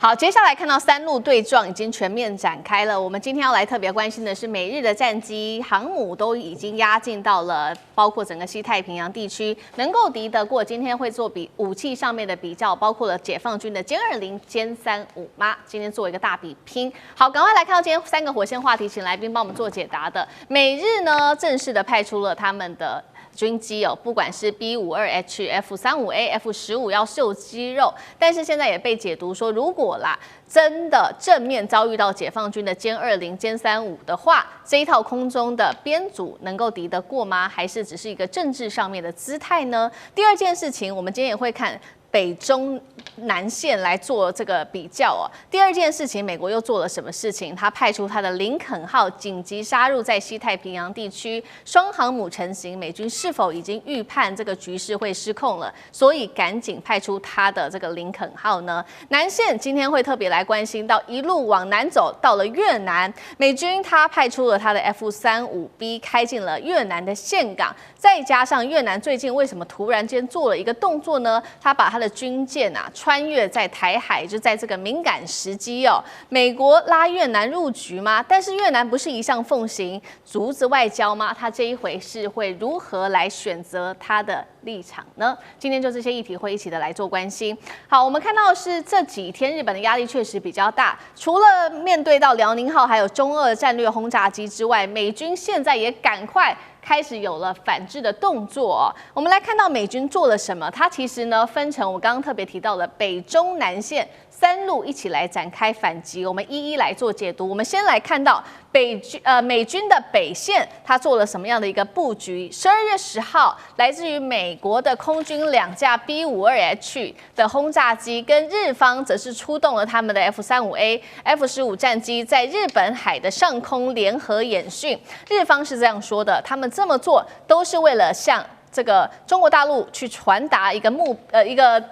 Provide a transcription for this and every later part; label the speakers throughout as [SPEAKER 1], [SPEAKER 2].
[SPEAKER 1] 好，接下來看到三陸對撞已經全面展開了。我們今天要來特別關心的是，美日的戰機、航母都已經壓進到了包括整個西太平洋地區，能夠敵得過今天會做武器上面的比較，包括了解放軍的殲20、殲35嗎？今天做一個大比拼。好，趕快來看到今天3個火線話題，請來賓幫我們做解答的。美日呢正式的派出了他們的軍機哦，不管是 B52H、F35A、F15要秀肌肉，但是現在也被解讀說，如果真的正面遭遇到解放軍的殲20、殲35的話，這一套空中的編組能夠敵得過嗎？還是只是一個政治上面的姿態呢？第二件事情，我們今天也會看北中南線來做這個比較哦。第二件事情，美國又做了什麼事情？他派出他的林肯號緊急殺入在西太平洋地區，雙航母成型，美軍是否已經預判這個局勢會失控了？所以趕緊派出他的這個林肯號呢？南線今天會特別來關心到一路往南走到了越南，美軍他派出了他的 F35B 開進了越南的岘港，再加上越南最近為什麼突然間做了一個動作呢？他把他的軍艦穿越在台海，就在這個敏感時機哦，美國拉越南入局嗎？但是越南不是一向奉行竹子外交嗎？他這一回是會如何來選擇他的立場呢？今天就這些議題會一起的來做關心。好，我們看到的是這幾天日本的壓力確實比較大，除了面對到遼寧號還有中俄戰略轟炸機之外，美軍現在也趕快開始有了反制的動作哦。我們來看到美軍做了什麼？它其實呢分成我剛剛特別提到的北中南線3路一起來展開反擊，我們一一來做解讀。我們先來看到美軍的北線，它做了什麼樣的一個布局？12月10號，來自於美國的空軍2架 B52H 的轟炸機，跟日方則是出動了他們的 F35A、F15 戰機，在日本海的上空聯合演訓。日方是這樣說的，他們這麼做都是為了向這個中國大陸去傳達一個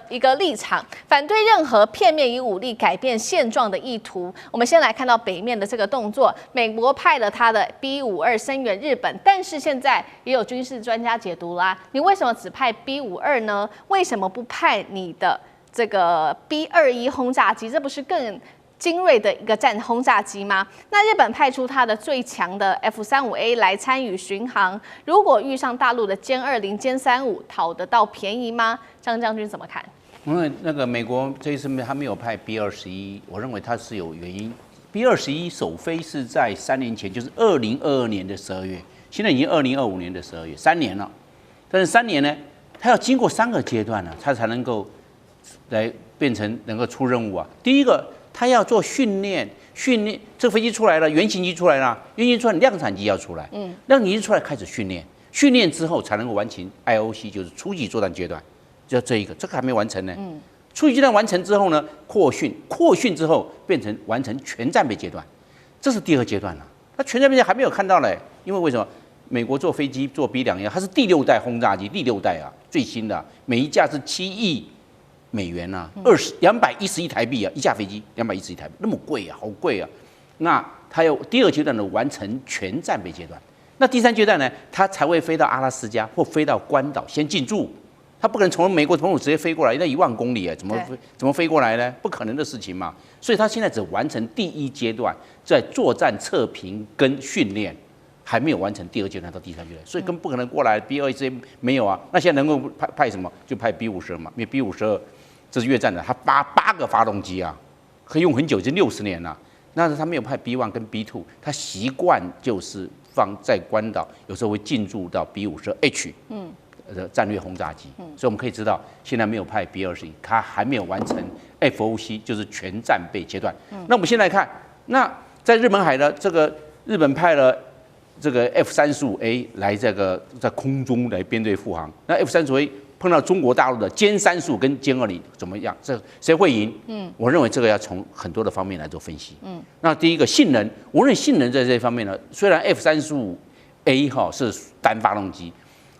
[SPEAKER 1] 一個立場，反對任何片面以武力改變現狀的意圖。我們先來看到北面的這個動作，美國派了他的 B52聲援日本，但是現在也有軍事專家解讀啦，你為什麼只派 B52呢？為什麼不派你的這個 B21轟炸機？這不是更精銳的一個轟炸機嗎？那日本派出它的最強的 F35A 來參與巡航，如果遇上大陸的殲20、殲35，討得到便宜嗎？張將軍怎麼看？
[SPEAKER 2] 因為那個美國這一次他沒有派 B21，我認為它是有原因。B21首飛是在3年前，就是2022年的12月，現在已經2025年的12月，3年了。但是3年呢，它要經過3個階段呢，它才能夠來變成能夠出任務啊。第一個，他要做訓練，這個飛機出來了，原型機出來了，原型出來，量產機要出來，量產機出來開始訓練之後才能夠完成 IOC， 就是初級作戰階段，就這一個，這個還沒完成呢。初級階段完成之後呢，擴訓之後變成完成全戰備階段，這是第2階段了。那全戰備階段還沒有看到嘞，因為為什麼？美國做飛機做 B21，它是第6代轟炸機，第6代啊，最新的，每一架是7億美元啊，211台幣啊，一架飛機211台幣，那麼貴啊，好貴啊！那它有第2階段的完成全戰備階段，那第3階段呢，它才會飛到阿拉斯加或飛到關島先進駐，它不可能從美國本土直接飛過來，那1萬公里啊，怎麼飛過來呢？不可能的事情嘛。所以它現在只完成第1階段，在作戰測評跟訓練，還沒有完成第2階段到第3階段，所以更不可能過來 B21沒有啊。那現在能夠派什麼？就派 B52嘛，因為 B52。這是越戰的，它8個發動機啊，可以用很久，已經60年了。但是他沒有派 B1 跟 B2，他習慣就是放在關島，有時候會進駐到 B52H，戰略轟炸機。所以我們可以知道，現在沒有派 B21，他還沒有完成 FOC，就是全戰備階段。那我們先來看，那在日本海的這個日本派了這個 F35A 來這個在空中來編隊護航，那 F35A。碰到中國大陸的殲35跟殲20怎麼樣？這誰會贏？我認為這個要從很多的方面來做分析。那第一個性能，我認為性能在這方面呢，雖然 F35A 哈是單發動機，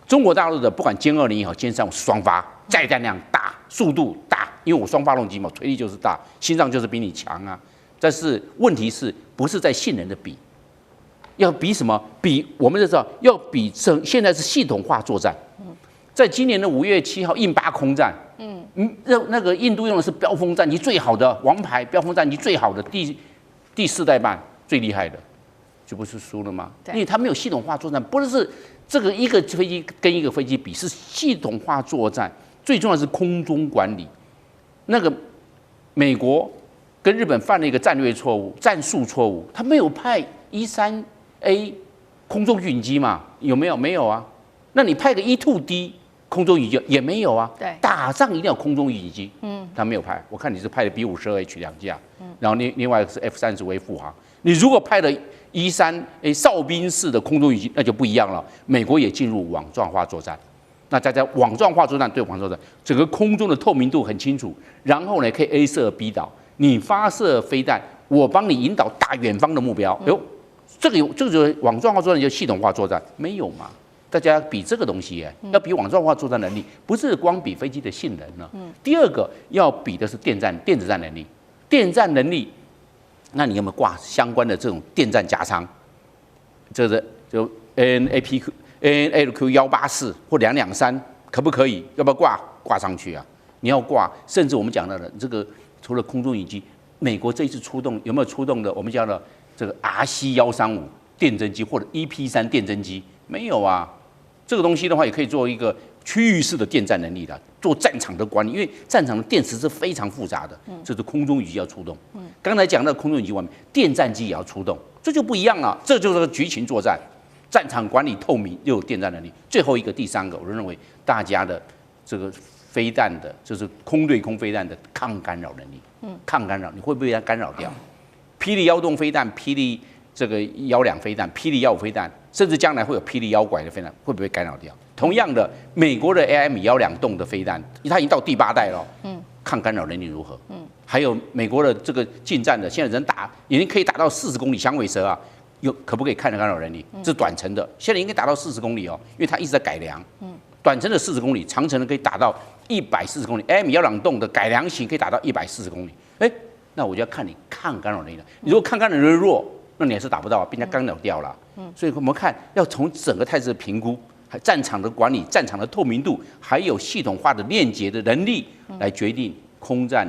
[SPEAKER 2] 中國大陸的不管殲20也好，殲35雙發，載彈量大，速度大，因為我雙發動機嘛，推力就是大，心臟就是比你強啊。但是問題是不是在性能的比？要比什麼？比我們就知道要比现在是系統化作戰。在今年的5月7號，印巴空戰，那個印度用的是飆風戰機最好的王牌飆風戰機最好的第4代半最厲害的，就不是輸了嗎？因為它沒有系統化作戰，不是這個一個飛機跟一個飛機比，是系統化作戰。最重要的是空中管理。那個美國跟日本犯了一個戰略錯誤、戰術錯誤，他沒有派E3A 空中運機嘛？有沒有？沒有啊。那你派個E2D 空中運機也沒有啊。
[SPEAKER 1] 對，打
[SPEAKER 2] 仗一定要空中運機。他沒有派。我看你是派的B-52H 2架，然後另外一個是 F-35A 復航。你如果派了E3A 哨兵式的空中運機，那就不一樣了。美國也進入網狀化作戰。那在網狀化作戰对网作戰，整個空中的透明度很清楚，然後呢可以 A 射 B 導，你發射飛彈，我幫你引導打遠方的目標。這個就是網狀化作戰，就系統化作戰，沒有嘛？大家比這個東西，要比網狀化作戰能力，不是光比飛機的性能了。第二個要比的是電子戰能力，電戰能力，那你有沒有掛相關的這種電戰加倉？就 ANALQ184或223，可不可以？要不要掛上去啊？你要掛，甚至我們講到的這個，除了空中影機，美國這一次出動有沒有出動的？我們講的這個 RC135電偵機或者 EP3電偵機，沒有啊。這個東西的話，也可以做一個區域式的電戰能力的，做戰場的管理，因為戰場的電池是非常複雜的，這是空中影機要出動。剛才講到空中影機外面，電戰機也要出動，這就不一樣了，這就是局情作戰。戰場管理透明又有電戰能力，最後一個第三個，我認為大家的這個飛彈的，就是空對空飛彈的抗干擾能力。抗干擾，你會不會被它干擾掉？霹靂1洞飛彈、霹靂這個120飛彈、霹靂150飛彈，甚至將來會有霹靂1拐的飛彈，會不會干擾掉？同樣的，美國的 AIM-120洞的飛彈，它已經到第8代了，抗干擾能力如何？還有美國的這個近戰的，現在人打已經可以打到40公里響尾蛇啊。可不可以看得干擾能力？這是短程的，現在應該達到40公里哦，因為它一直在改良。短程的40公里，長程的可以達到140公里。AIM-120洞的改良型可以達到140公里。那我就要看你抗干擾能力了。你如果抗干擾能力弱，那你還是打不到，被人家干擾掉了。所以我們看要從整個態勢的評估、戰場的管理、戰場的透明度，還有系統化的鏈接的能力，來決定空戰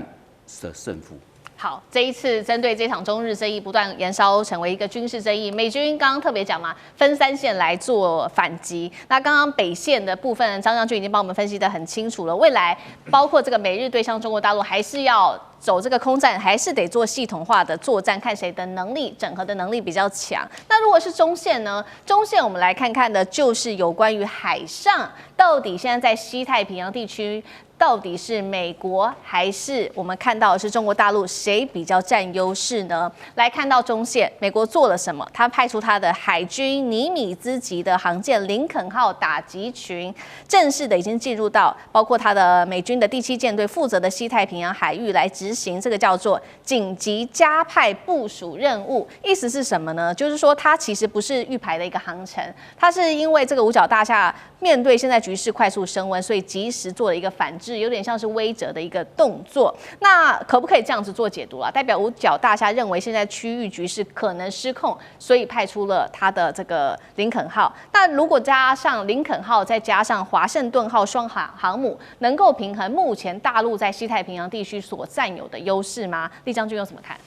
[SPEAKER 2] 的勝負。
[SPEAKER 1] 好，這一次針對這場中日爭議不斷延燒成為一個軍事爭議，美軍剛剛特別講嘛，分3線來做反擊。那剛剛北線的部分，張將軍已經幫我們分析得很清楚了。未來包括這個美日對上中國大陸，還是要走這個空戰，還是得做系統化的作戰，看誰的能力整合的能力比較強。那如果是中線呢？中線我們來看看的就是有關於海上，到底現在在西太平洋地區，到底是美國還是我們看到的是中國大陸，誰比較佔優勢呢？來看到中線，美國做了什麼？他派出他的海軍尼米茲級的航艦林肯號打擊群，正式的已經進入到包括他的美軍的第7艦隊負責的西太平洋海域來執行這個叫做緊急加派部署任務。意思是什麼呢？就是說它其實不是預排的一個航程，它是因為這個五角大廈面對現在局勢快速升溫，所以及時做了一個反制，有點像是威懾的一個動作。那可不可以這樣子做解讀啊？代表五角大廈認為現在區域局勢可能失控，所以派出了他的這個林肯號。那如果加上林肯號，再加上華盛頓號雙航母，能夠平衡目前大陸在西太平洋地區所佔有的優勢嗎？厲將軍有怎麼看？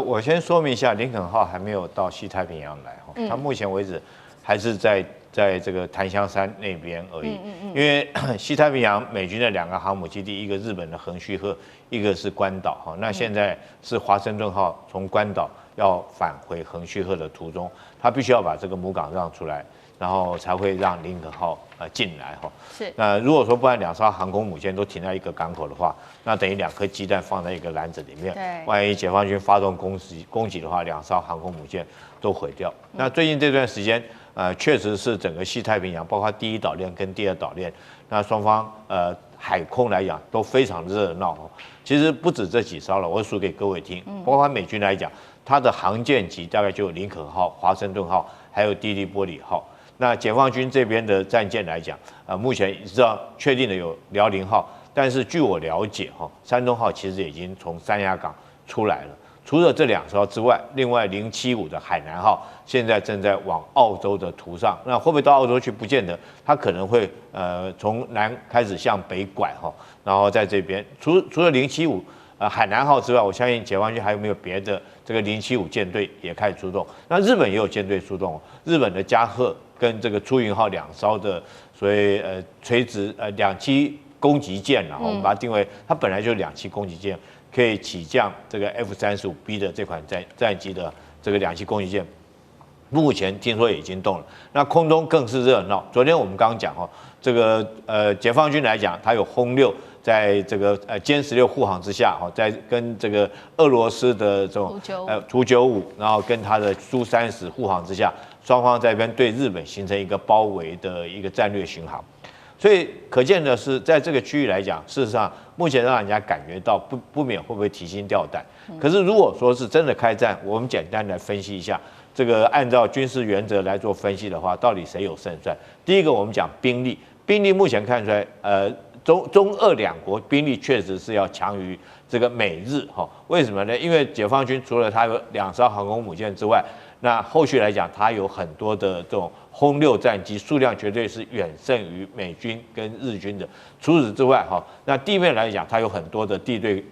[SPEAKER 3] 我先說明一下，林肯號還沒有到西太平洋來，它目前為止還是在這個檀香山那邊而已。因為西太平洋美軍的2個航母基地，一個日本的橫須賀，一個是關島。那現在是華盛頓號從關島要返回橫須賀的途中，他必須要把這個母港讓出來，然後才會讓林肯號進來。是。那如果說不然2艘航空母艦都停在一個港口的話，那等於2顆雞蛋放在一個籃子裡面。對。萬一解放軍發動攻擊的話，2艘航空母艦都毀掉。那最近這段時間，確實是整個西太平洋，包括第1島鏈跟第2島鏈，那雙方海空來講都非常熱鬧。其實不止這幾艘了，我數給各位聽。包括美軍來講，它的航艦級大概就有林肯號、華盛頓號，還有蒂利波里號。那解放軍這邊的戰艦來講，目前知道確定的有遼寧號，但是據我了解，山東號其實已經從三亞港出來了。除了這2艘之外，另外075的海南號現在正在往澳洲的途上，那會不會到澳洲去？不見得，它可能會從南開始向北拐哈，然後在這邊除了075海南號之外，我相信解放軍還有沒有別的這個075艦隊也開始出動？那日本也有艦隊出動，日本的加賀跟這個出雲號2艘的所謂垂直2棲攻擊艦啊，我們把它定為它本來就是2棲攻擊艦。可以起降這個 F-35B 的這款戰機的這個2棲攻擊艦，目前聽說也已經動了。那空中更是熱鬧。昨天我們剛剛講哦，這個解放軍來講，它有轟6在這個殲16護航之下，哦，在跟這個俄羅斯的這種圖95，然後跟它的蘇30護航之下，雙方在這邊對日本形成一個包圍的一個戰略巡航。所以可見的是，在這個區域來講，事實上目前讓人家感覺到不免會不會提心吊膽。可是如果說是真的開戰，我們簡單來分析一下，這個按照軍事原則來做分析的話，到底誰有勝算？第一個，我們講兵力，兵力目前看出來，中俄2國兵力確實是要強於這個美日哈。為什麼呢？因為解放軍除了它有2艘航空母艦之外，那後續來講，它有很多的這種轟6戰機，數量絕對是遠勝於美軍跟日軍的。除此之外，哈，那地面來講，它有很多的地對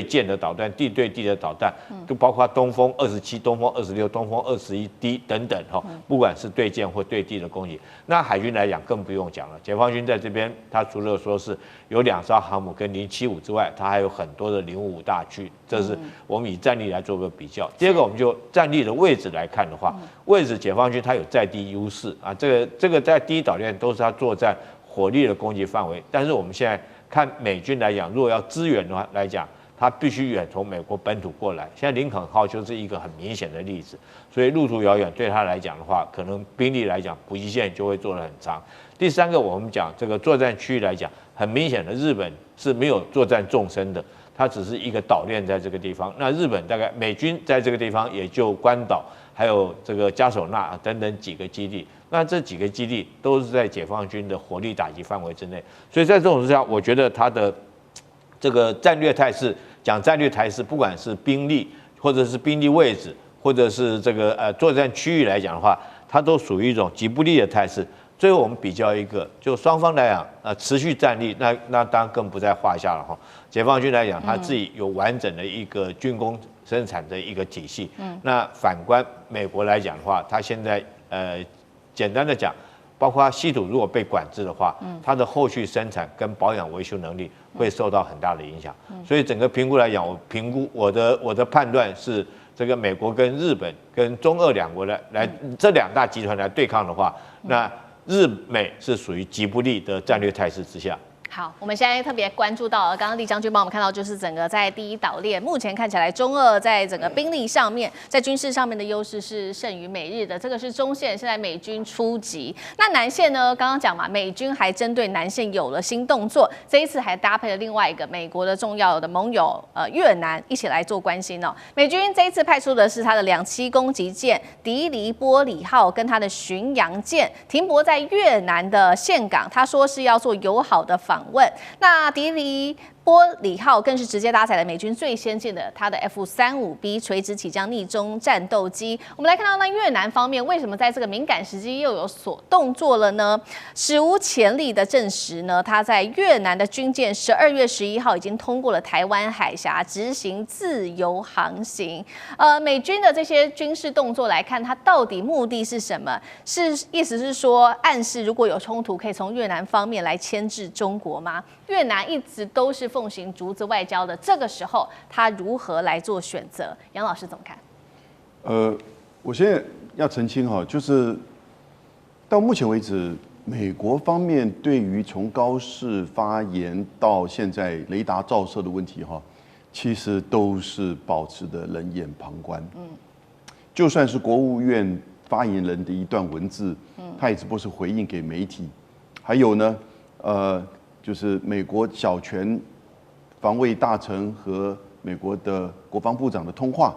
[SPEAKER 3] 艦的導彈、地對地的導彈，就包括東風27、東風26、東風21D 等等，哈，不管是對艦或對地的攻擊。那海軍來講更不用講了，解放軍在這邊，它除了說是有2艘航母跟075之外，它還有很多的055大驅，這是我們以戰力來做個比較。第二個，我們就戰力的位置來看的話，位置解放軍它有在地優勢啊，這個在第一島鏈都是它作戰火力的攻擊範圍，但是我們現在看美軍來講，如果要支援的話來講，它必須遠從美國本土過來。現在林肯號就是一個很明顯的例子，所以路途遙遠，對他來講的話，可能兵力來講補給線就會做得很長。第三個，我們講這個作戰區域來講，很明顯的日本是沒有作戰縱深的，它只是一個島鏈在這個地方。那日本大概美軍在這個地方也就關島，還有這個嘉手納等等幾個基地。那這幾個基地都是在解放軍的火力打擊範圍之內，所以在這種之下，我覺得它的這個戰略態勢，講戰略態勢，不管是兵力或者是兵力位置，或者是這個作戰區域來講的話，它都屬於一種極不利的態勢。最後我們比較一個，就雙方來講，持續戰力，那當然更不在話下了哈。解放軍來講，他自己有完整的一個軍工生產的一個體系。那反觀美國來講的話，它現在簡單的講，包括稀土如果被管制的話，它的後續生產跟保養維修能力會受到很大的影響。所以整個評估來講，我評估我的判斷是，這個美國跟日本跟中俄2國來這2大集團來對抗的話，那日美是屬於極不利的戰略態勢之下。
[SPEAKER 1] 好，我們現在特別關注到，剛剛李將軍幫我們看到，就是整個在第一島鏈，目前看起來中俄在整個兵力上面，在軍事上面的優勢是勝於美日的。這個是中線，現在美軍出擊。那南線呢？剛剛講嘛，美軍還針對南線有了新動作，這一次還搭配了另外一個美國的重要的盟友越南一起來做關心哦。美軍這一次派出的是它的2棲攻擊艦迪黎波里號跟它的巡洋艦停泊在越南的岘港，他說是要做友好的訪問。那迪黎波里號更是直接搭載了美軍最先進的它的 F-35B 垂直起降逆中戰鬥機。我們來看到，那越南方面為什麼在這個敏感時機又有所動作了呢？史無前例的證實呢，它在越南的軍艦12月11號已經通過了台灣海峽，執行自由航行。美軍的這些軍事動作來看，它到底目的是什麼？意思是說，暗示如果有衝突，可以從越南方面來牽制中國嗎？越南一直都是奉行竹子外交的，這個時候他如何來做選擇？楊老師怎麼看？
[SPEAKER 4] 我現在要澄清哈，就是到目前為止，美國方面對於從高市發言到現在雷達照射的問題哈，其實都是保持的冷眼旁觀。就算是國務院發言人的一段文字，他也只不過是回應給媒體。還有呢，就是美國小泉防衛大臣和美國的國防部長的通話，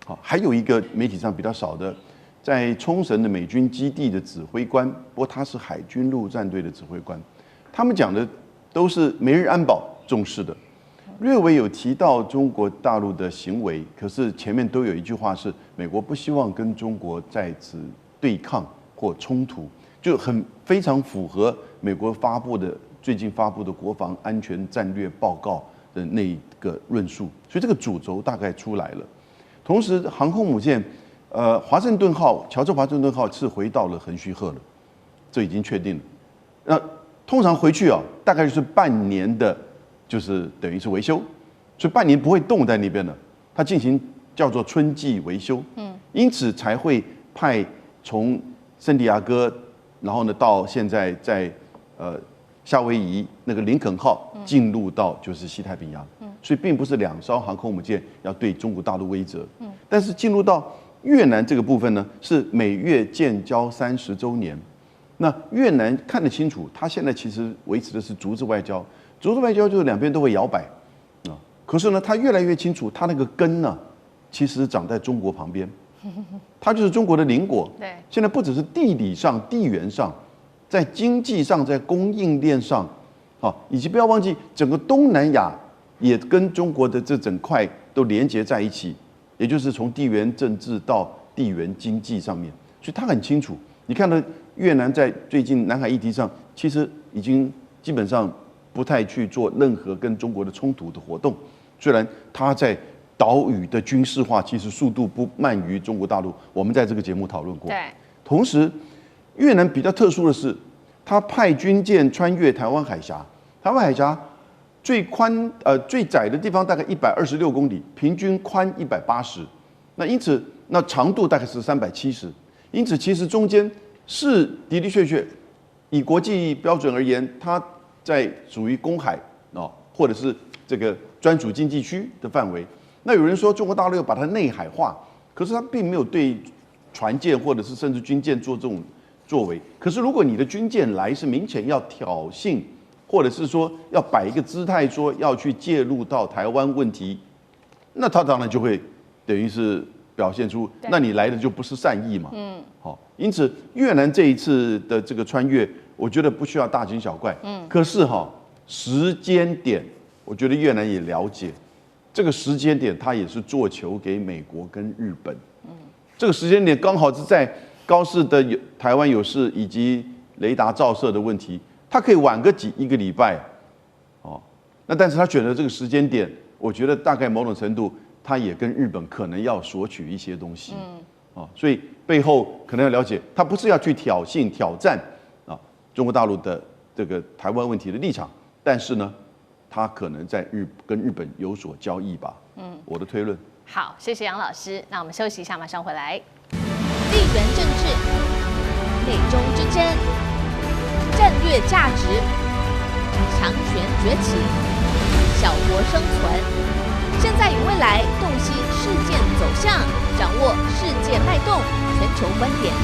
[SPEAKER 4] 好，還有一個媒體上比較少的，在沖繩的美軍基地的指揮官，不過他是海軍陸戰隊的指揮官，他們講的都是美日安保重視的，略微有提到中國大陸的行為，可是前面都有一句話是美國不希望跟中國在此對抗或衝突，就非常符合美國最近發布的國防安全戰略報告的那個論述，所以這個主軸大概出來了。同時，航空母艦喬治華盛頓號是回到了橫須賀了，這已經確定了。那通常回去大概就是半年的，就是等於是維修，所以半年不會動在那邊了。它進行叫做春季維修，因此才會派從聖地亞哥，然後呢到現在在夏威夷那個林肯號進入到就是西太平洋，所以並不是2艘航空母艦要對中國大陸威懾，但是進入到越南這個部分呢，是美越建交30週年。那越南看得清楚，他現在其實維持的是竹子外交，竹子外交就是兩邊都會搖擺啊。可是呢，他越來越清楚，他那個根呢，其實長在中國旁邊，它就是中国的鄰國。
[SPEAKER 1] 對，
[SPEAKER 4] 現在不只是地理上、地緣上，在經濟上、在供應鏈上，以及不要忘記整個東南亞也跟中國的這整塊都連接在一起，也就是從地緣政治到地緣經濟上面，所以他很清楚。你看到越南在最近南海議題上，其實已經基本上不太去做任何跟中國的衝突的活動。雖然它在島嶼的軍事化其實速度不慢於中國大陸，我們在這個節目討論過。
[SPEAKER 1] 對。
[SPEAKER 4] 同時，越南比較特殊的是，它派軍艦穿越台灣海峽，台灣海峽最窄的地方大概126公里，平均寬180，那因此那長度大概是370。因此，其實中間是的的確確，以國際標準而言，它在屬於公海或者是這個專屬經濟區的範圍。那有人說中國大陸要把它內海化，可是它並沒有對船艦或者是甚至軍艦做這種作為。可是如果你的軍艦來是明顯要挑釁，或者是說要擺一個姿態，說要去介入到台灣問題，那它當然就會等於是表現出，那你來的就不是善意嘛。好，因此越南這一次的這個穿越，我覺得不需要大驚小怪。可是時間點，我覺得越南也了解這個時間點，它也是做球給美國跟日本。這個時間點剛好是在高市的台灣有事以及雷達照射的問題，它可以晚個一個禮拜。那但是他選擇這個時間點，我覺得大概某種程度，他也跟日本可能要索取一些東西。所以背後可能要了解，他不是要去挑釁挑戰中國大陸的這個台灣問題的立場，但是呢，他可能在跟日本有所交易吧。我的推論。
[SPEAKER 1] 好，謝謝楊老師。那我們休息一下，馬上回來。地緣政治、美中之爭、戰略價值、強權崛起、小國生存，現在與未來洞悉事件走向，掌握世界脈動，全球觀點。